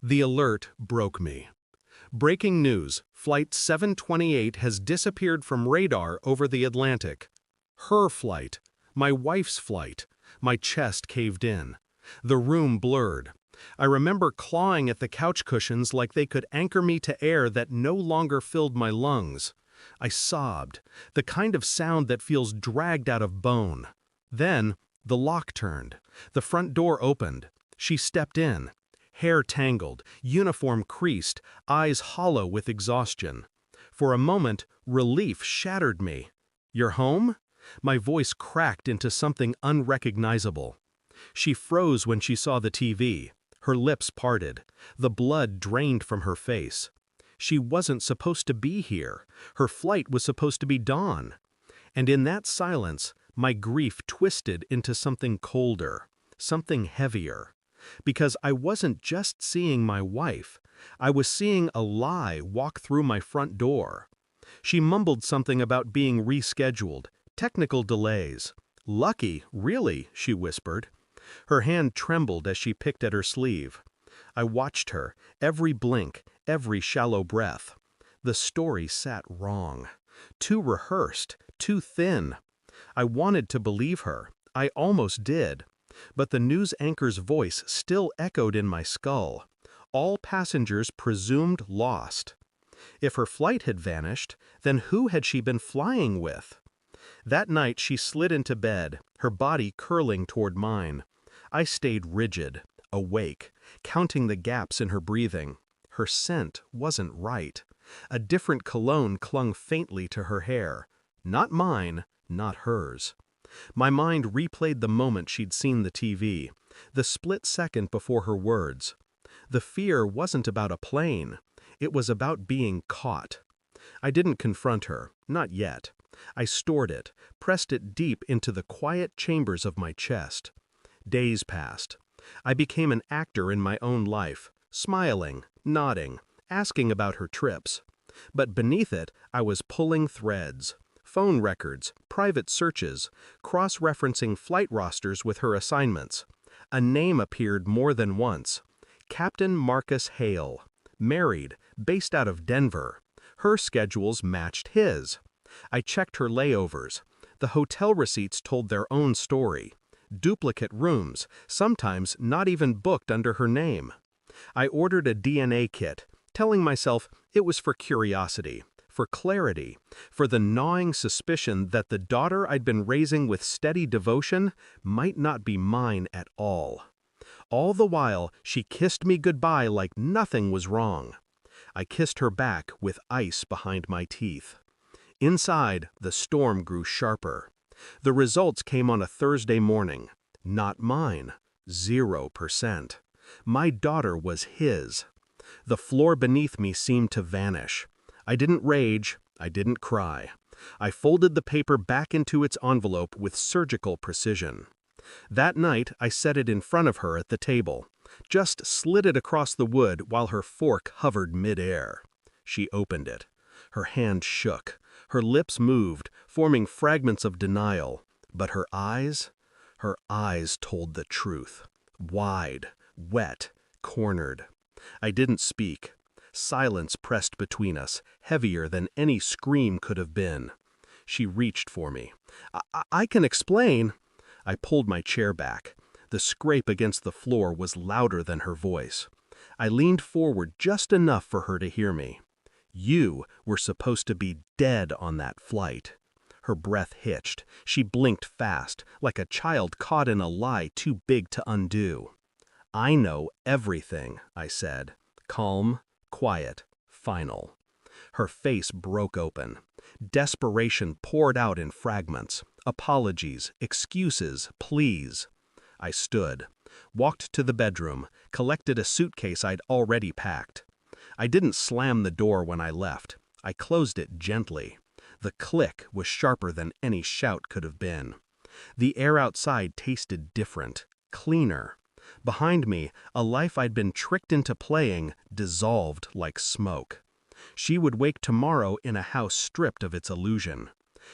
The alert broke me. Breaking news, Flight 728 has disappeared from radar over the Atlantic. Her flight. My wife's flight. My chest caved in. The room blurred. I remember clawing at the couch cushions like they could anchor me to air that no longer filled my lungs. I sobbed, the kind of sound that feels dragged out of bone. Then, the lock turned. The front door opened. She stepped in. Hair tangled, uniform creased, eyes hollow with exhaustion. For a moment, relief shattered me. "You're home?" My voice cracked into something unrecognizable. She froze when she saw the TV. Her lips parted. The blood drained from her face. She wasn't supposed to be here. Her flight was supposed to be dawn. And in that silence, my grief twisted into something colder, something heavier. Because I wasn't just seeing my wife. I was seeing a lie walk through my front door. She mumbled something about being rescheduled, technical delays. "Lucky, really," she whispered. Her hand trembled as she picked at her sleeve. I watched her, every blink, every shallow breath. The story sat wrong. Too rehearsed, too thin. I wanted to believe her. I almost did. But the news anchor's voice still echoed in my skull. All passengers presumed lost. If her flight had vanished, then who had she been flying with? That night she slid into bed, her body curling toward mine. I stayed rigid, awake, counting the gaps in her breathing. Her scent wasn't right. A different cologne clung faintly to her hair. Not mine, not hers. My mind replayed the moment she'd seen the TV, the split second before her words. The fear wasn't about a plane. It was about being caught. I didn't confront her, not yet. I stored it, pressed it deep into the quiet chambers of my chest. Days passed. I became an actor in my own life, smiling, nodding, asking about her trips. But beneath it, I was pulling threads. Phone records, private searches, cross-referencing flight rosters with her assignments. A name appeared more than once. Captain Marcus Hale. Married, based out of Denver. Her schedules matched his. I checked her layovers. The hotel receipts told their own story. Duplicate rooms, sometimes not even booked under her name. I ordered a DNA kit, telling myself it was for curiosity, for clarity, for the gnawing suspicion that the daughter I'd been raising with steady devotion might not be mine at all. All the while, she kissed me goodbye like nothing was wrong. I kissed her back with ice behind my teeth. Inside, the storm grew sharper. The results came on a Thursday morning. Not mine. 0%. My daughter was his. The floor beneath me seemed to vanish. I didn't rage. I didn't cry. I folded the paper back into its envelope with surgical precision. That night, I set it in front of her at the table. Just slid it across the wood while her fork hovered midair. She opened it. Her hand shook. Her lips moved, forming fragments of denial. But her eyes told the truth. Wide, wet, cornered. I didn't speak. Silence pressed between us, heavier than any scream could have been. She reached for me. I can explain." I pulled my chair back. The scrape against the floor was louder than her voice. I leaned forward just enough for her to hear me. "You were supposed to be dead on that flight." Her breath hitched. She blinked fast, like a child caught in a lie too big to undo. "I know everything," I said. Calm, quiet, final. Her face broke open. Desperation poured out in fragments. Apologies, excuses, pleas. I stood, walked to the bedroom, collected a suitcase I'd already packed. I didn't slam the door when I left. I closed it gently. The click was sharper than any shout could have been. The air outside tasted different, cleaner. Behind me, a life I'd been tricked into playing dissolved like smoke. She would wake tomorrow in a house stripped of its illusion.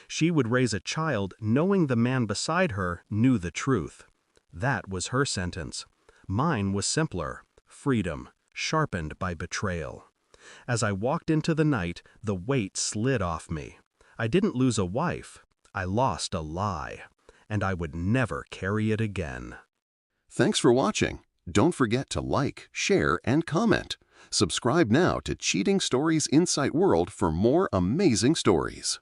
She would raise a child knowing the man beside her knew the truth. That was her sentence. Mine was simpler. Freedom, sharpened by betrayal. As I walked into the night, the weight slid off me. I didn't lose a wife. I lost a lie. And I would never carry it again. Thanks for watching. Don't forget to like, share, and comment. Subscribe now to Cheating Stories Insight World for more amazing stories.